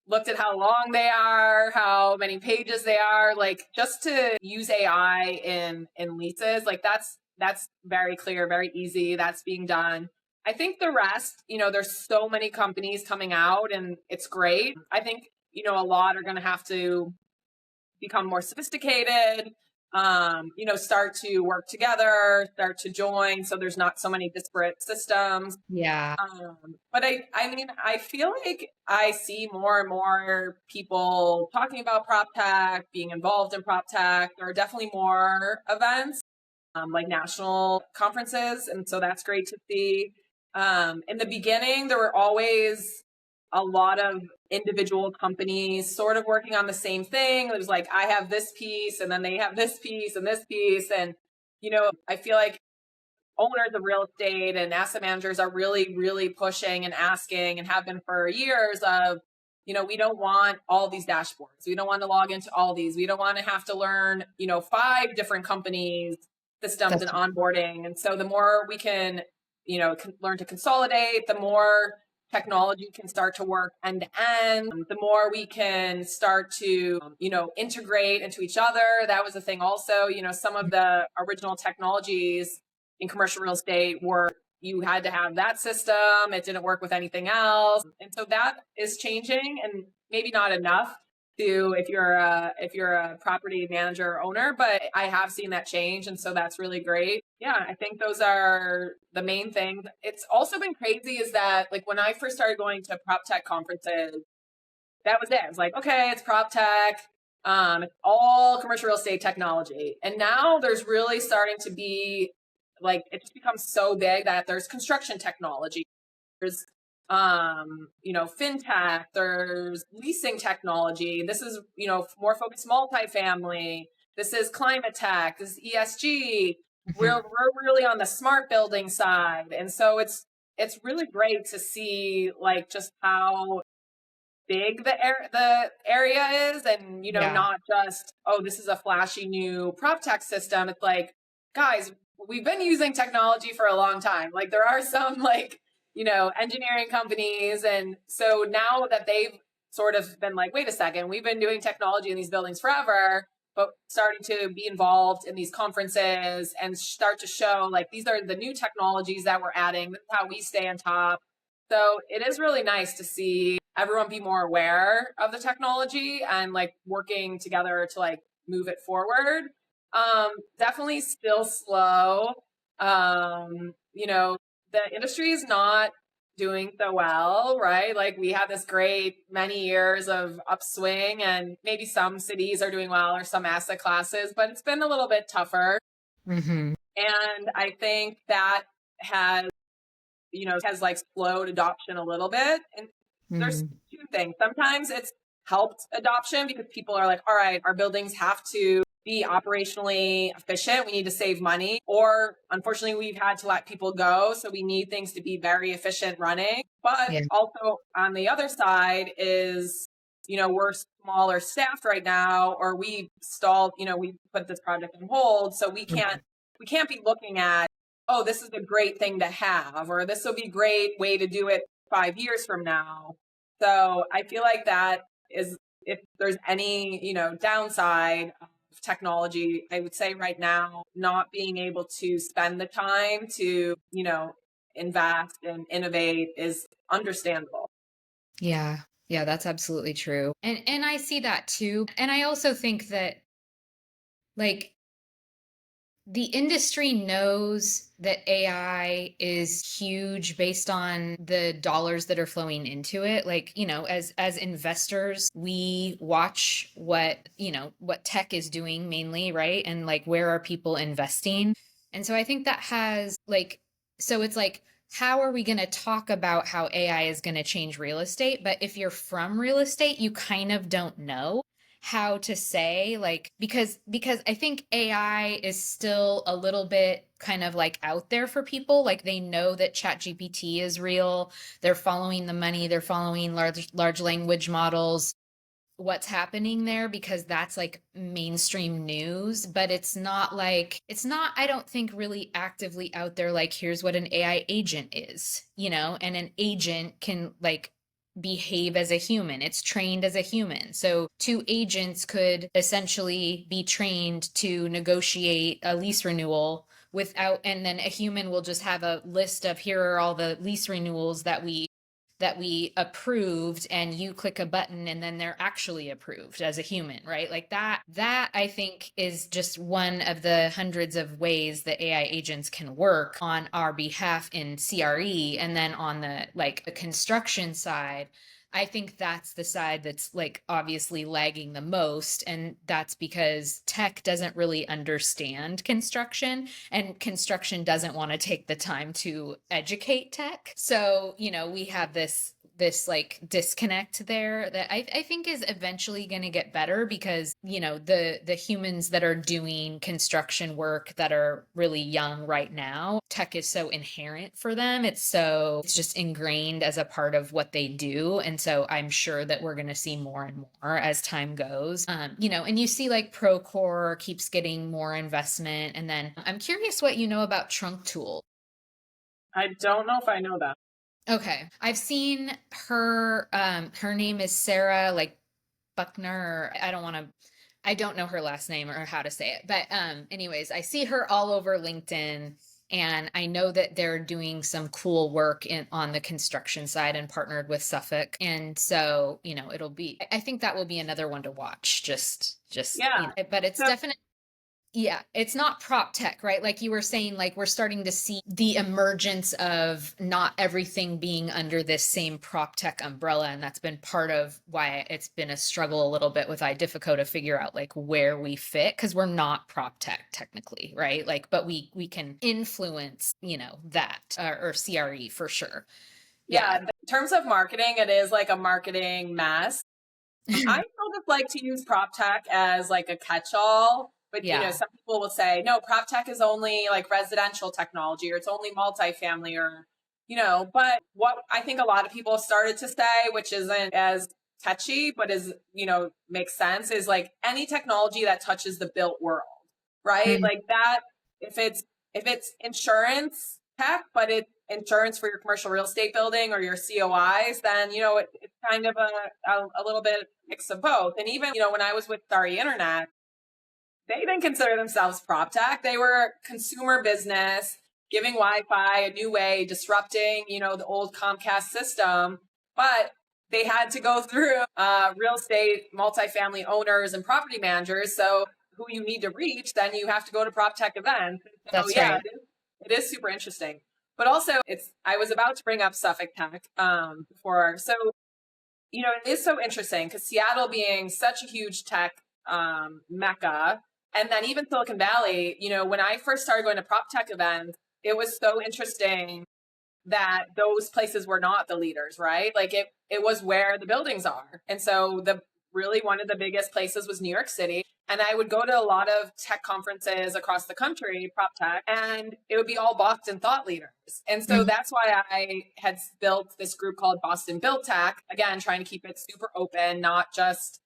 B: looked at how long they are, how many pages they are, like just to use AI in leases, like that's very clear, very easy. That's being done. I think the rest, there's so many companies coming out and it's great. I think, a lot are going to have to become more sophisticated, start to work together, start to join so there's not so many disparate systems.
A: Yeah.
B: But I mean, I feel like I see more and more people talking about prop tech, being involved in prop tech. There are definitely more events, like national conferences, and so that's great to see. In the beginning, there were always a lot of individual companies sort of working on the same thing. It was like, I have this piece, and then they have this piece and this piece, and I feel like owners of real estate and asset managers are really, really pushing and asking and have been for years of, we don't want all these dashboards. We don't want to log into all these. We don't want to have to learn, 5 different companies, systems and
A: That's
B: onboarding. And so the more we can, learn to consolidate, the more technology can start to work end to end, the more we can start to, integrate into each other. That was the thing also, some of the original technologies in commercial real estate were you had to have that system. It didn't work with anything else. And so that is changing and maybe not enough. to if you're a property manager or owner, but I have seen that change, and so that's really great. Yeah, I think those are the main things. It's also been crazy is that like when I first started going to Proptech conferences, that was it. It was like, okay, it's Proptech. It's all commercial real estate technology. And now there's really starting to be like it just becomes so big that there's construction technology, there's fintech, there's leasing technology. This is, more focused multifamily. This is climate tech, this is ESG.
A: Mhm.
B: We're really on the smart building side. And so it's really great to see like just how big the area is, and
A: Yeah.
B: not just, oh, this is a flashy new prop tech system. It's like, guys, we've been using technology for a long time. Like there are some like engineering companies, and so now that they've sort of been like, wait a second, we've been doing technology in these buildings forever, but starting to be involved in these conferences and start to show like these are the new technologies that we're adding, this is how we stay on top. So it is really nice to see everyone be more aware of the technology and like working together to like move it forward. Definitely still slow. The industry is not doing so well, right? Like we had this great many years of upswing, and maybe some cities are doing well or some asset classes, but it's been a little bit tougher.
A: Mhm.
B: And I think that has has like slowed adoption a little bit. And there's
A: Mhm.
B: two things. Sometimes it's helped adoption because people are like, all right, our buildings have to be operationally efficient. We need to save money. Or unfortunately, we've had to let people go. So we need things to be very efficient running. But
A: Yeah.
B: also on the other side is, we're smaller staffed right now, or we stalled, we put this project on hold. So
A: Mhm.
B: we can't be looking at, oh, this is a great thing to have, or this will be a great way to do it 5 years from now. So I feel like that is, if there's any, downside of technology, I would say right now, not being able to spend the time to, invest and innovate is understandable.
A: Yeah. Yeah, that's absolutely true. And I see that too. And I also think that like the industry knows that AI is huge based on the dollars that are flowing into it. Like, as investors, we watch what tech is doing mainly, right? And like where are people investing? And so I think that has like so it's like how are we going to talk about how AI is going to change real estate? But if you're from real estate, you kind of don't know how to say like because I think AI is still a little bit kind of like out there for people. Like they know that ChatGPT is real. They're following the money, they're following large language models, what's happening there because that's like mainstream news, but it's not I don't think really actively out there like here's what an AI agent is, and an agent can like behave as a human. It's trained as a human. So two agents could essentially be trained to negotiate a lease renewal without and then a human will just have a list of here are all the lease renewals that we approved and you click a button and then they're actually approved as a human, right? Like that I think is just one of the hundreds of ways that AI agents can work on our behalf in CRE. And then on the like the construction side, I think that's the side that's like obviously lagging the most. And that's because tech doesn't really understand construction and construction doesn't want to take the time to educate tech. So, we have this like disconnect there that I think is eventually going to get better because the humans that are doing construction work that are really young right now, tech is so inherent for them. It's just ingrained as a part of what they do, and so I'm sure that we're going to see more and more as time goes. And you see like Procore keeps getting more investment, and then I'm curious what you know about Trunk Tool.
B: I don't know if I know that.
A: Okay. I've seen her name is Sarah like Buckner. I don't know her last name or how to say it. But anyways, I see her all over LinkedIn. And I know that they're doing some cool work on the construction side and partnered with Suffolk. And so, it'll be, I think that will be another one to watch.
B: Yeah.
A: But it's
B: So
A: definitely, yeah, it's not prop tech, right? Like you were saying, like we're starting to see the emergence of not everything being under this same prop tech umbrella. And that's been part of why it's been a struggle a little bit with iDiffico to figure out like where we fit, because we're not prop tech technically, right? Like, but we can influence, that or CRE for sure.
B: yeah,
A: Yeah.
B: in terms of marketing, it is like a marketing mess. I sort of like to use prop tech as like a catch-all, but
A: Yeah.
B: some people will say, no, prop tech is only like residential technology or it's only multifamily or, but what I think a lot of people have started to say, which isn't as catchy, but is, makes sense, is like any technology that touches the built world, right?
A: Mm,
B: Like that, if it's insurance tech, but it's insurance for your commercial real estate building or your COIs, then it's kind of a little bit mix of both. And even when I was with Starry Internet, they didn't consider themselves prop tech. They were consumer business, giving Wi-Fi a new way, disrupting the old Comcast system, but they had to go through real estate multifamily owners and property managers. So who you need to reach, then you have to go to prop tech events. So
A: that's
B: yeah,
A: right.
B: it is super interesting. But also, I was about to bring up Suffolk Tech before. So it is so interesting because Seattle being such a huge tech mecca, and then even Silicon Valley, when I first started going to prop tech events, it was so interesting that those places were not the leaders, right? Like it was where the buildings are. And so the really one of the biggest places was New York City. And I would go to a lot of tech conferences across the country, prop tech, and it would be all Boston thought leaders. And so
A: Mhm.
B: that's why I had built this group called Boston Built Tech, again, trying to keep it super open, not just,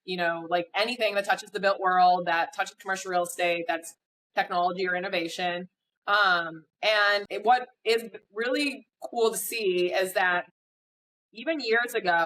B: like anything that touches the built world, that touches commercial real estate, that's technology or innovation. What is really cool to see is that even years ago,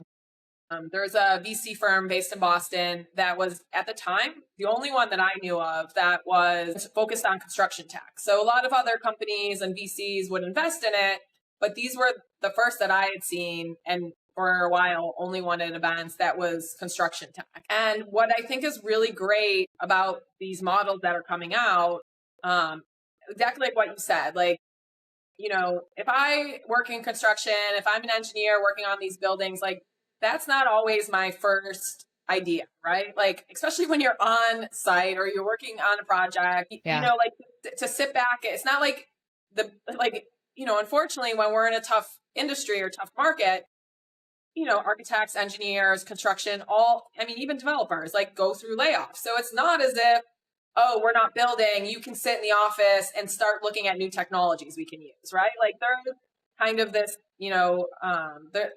B: there's a VC firm based in Boston that was at the time the only one that I knew of that was focused on construction tech. So a lot of other companies and VCs would invest in it, but these were the first that I had seen, and for a while only one at events that was construction tech. And what I think is really great about these models that are coming out, exactly like what you said, like if I work in construction, if I'm an engineer working on these buildings, like that's not always my first idea, right? Like, especially when you're on site or you're working on a project,
A: Yeah.
B: like to sit back, it's not like like, unfortunately, when we're in a tough industry or tough market, architects, engineers, construction, I mean, even developers like go through layoffs. So it's not as if, oh, we're not building, you can sit in the office and start looking at new technologies we can use, right? Like there's kind of this,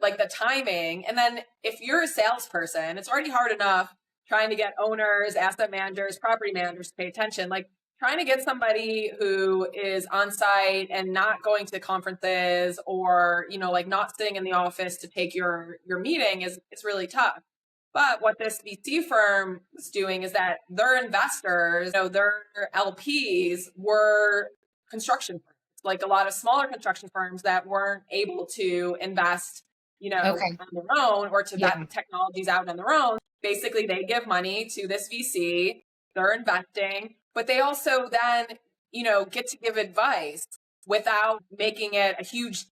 B: like the timing. And then if you're a salesperson, it's already hard enough trying to get owners, asset managers, property managers to pay attention. Like trying to get somebody who is on site and not going to conferences or, like not sitting in the office to take your meeting is really tough. But what this VC firm was doing is that their investors, their LPs were construction firms, like a lot of smaller construction firms that weren't able to invest,
A: Okay.
B: on their own or to vet
A: Yeah.
B: technologies out on their own. Basically, they give money to this VC, they're investing, but they also then, get to give advice without making it a huge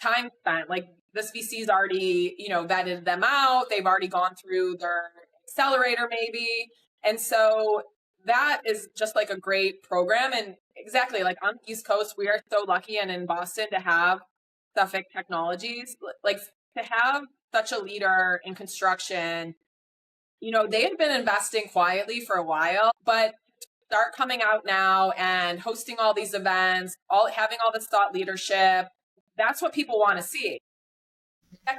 B: time spent. Like this VC's already, vetted them out. They've already gone through their accelerator maybe. And so that is just like a great program. And exactly like on the East Coast, we are so lucky and in Boston to have Suffolk Technologies, like to have such a leader in construction. They had been investing quietly for a while, but start coming out now and hosting all these events, all having all this thought leadership. That's what people want to see.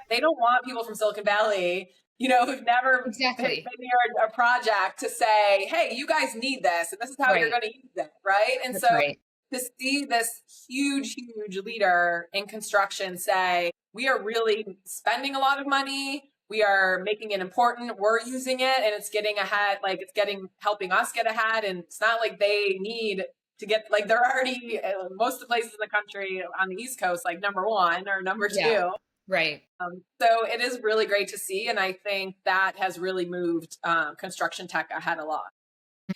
B: They don't want people from Silicon Valley, who've never been
A: Exactly.
B: near a project to say, hey, you guys need this, and this is how you're
A: Right.
B: going to use it, right? And
A: That's
B: so
A: right.
B: to see this huge, huge leader in construction say, we are really spending a lot of money. We are making it important. We're using it and it's getting ahead, like it's helping us get ahead. And it's not like they need to get, like, they're already, most of the places in the country on the East Coast, like number one or number
A: Yeah.
B: two.
A: Right.
B: So it is really great to see. And I think that has really moved construction tech ahead a lot.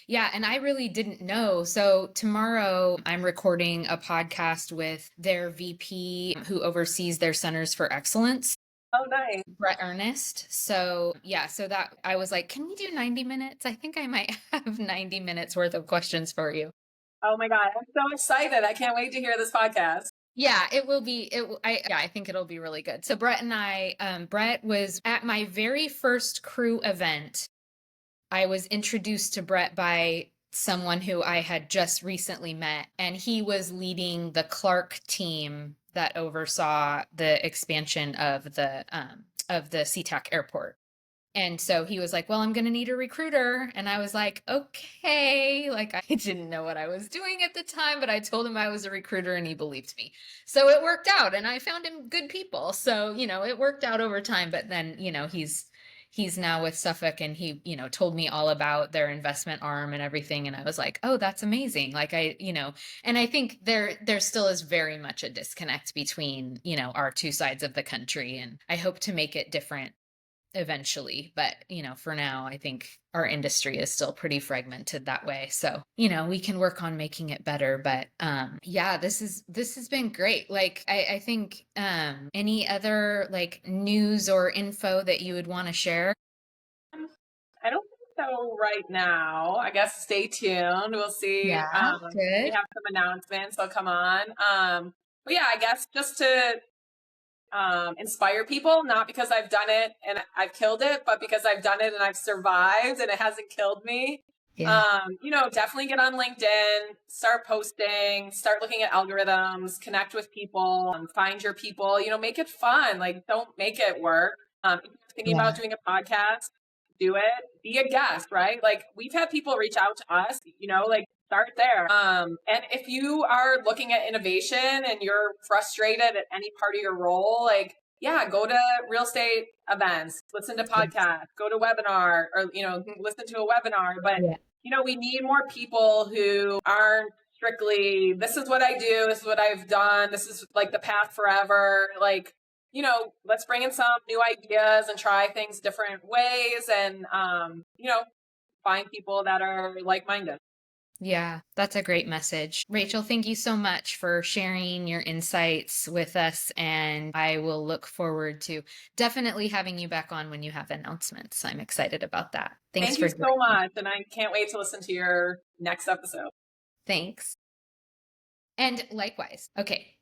A: Yeah, and I really didn't know. So tomorrow I'm recording a podcast with their VP who oversees their centers for excellence,
B: Oh, nice.
A: Brett Ernest. So yeah, so that I was like, can we do 90 minutes? I think I might have 90 minutes worth of questions for you.
B: Oh my God. I'm so excited. I can't wait to hear this podcast.
A: Yeah, it will be. I think it'll be really good. So Brett and Brett was at my very first crew event. I was introduced to Brett by someone who I had just recently met, and he was leading the Clark team that oversaw the expansion of the SeaTac airport. And so he was like, "Well, I'm going to need a recruiter." And I was like, "Okay." Like, I didn't know what I was doing at the time, but I told him I was a recruiter and he believed me. So it worked out and I found him good people. So, it worked out over time, but then, he's now with Suffolk and he, told me all about their investment arm and everything and I was like, "Oh, that's amazing." Like and I think there still is very much a disconnect between, our two sides of the country and I hope to make it different eventually, but for now I think our industry is still pretty fragmented that way, so we can work on making it better. But yeah, this has been great. Like I think any other like news or info that you would want to share?
B: I don't think so right now. I guess stay tuned. We'll see.
A: Yeah,
B: We
A: good.
B: have some announcements that'll come on. But yeah, I guess just to inspire people, not because I've done it and I've killed it, but because I've done it and I've survived and it hasn't killed me.
A: Yeah.
B: Definitely get on LinkedIn, start posting, start looking at algorithms, connect with people, find your people, make it fun. Like, don't make it work. If you're thinking
A: Yeah.
B: about doing a podcast, do it. Be a guest, right? Like, we've had people reach out to us, like, start there. And if you are looking at innovation and you're frustrated at any part of your role, like, yeah, go to real estate events, listen to podcasts, go to webinar or, listen to a webinar. But,
A: Yeah.
B: we need more people who aren't strictly, this is what I do, this is what I've done, this is like the path forever. Like, let's bring in some new ideas and try things different ways and, find people that are like-minded.
A: Yeah, that's a great message. Rachel, thank you so much for sharing your insights with us. And I will look forward to definitely having you back on when you have announcements. I'm excited about that. Thanks
B: Thank you
A: for
B: so
A: joining me.
B: much. And I can't wait to listen to your next episode.
A: Thanks. And likewise. Okay.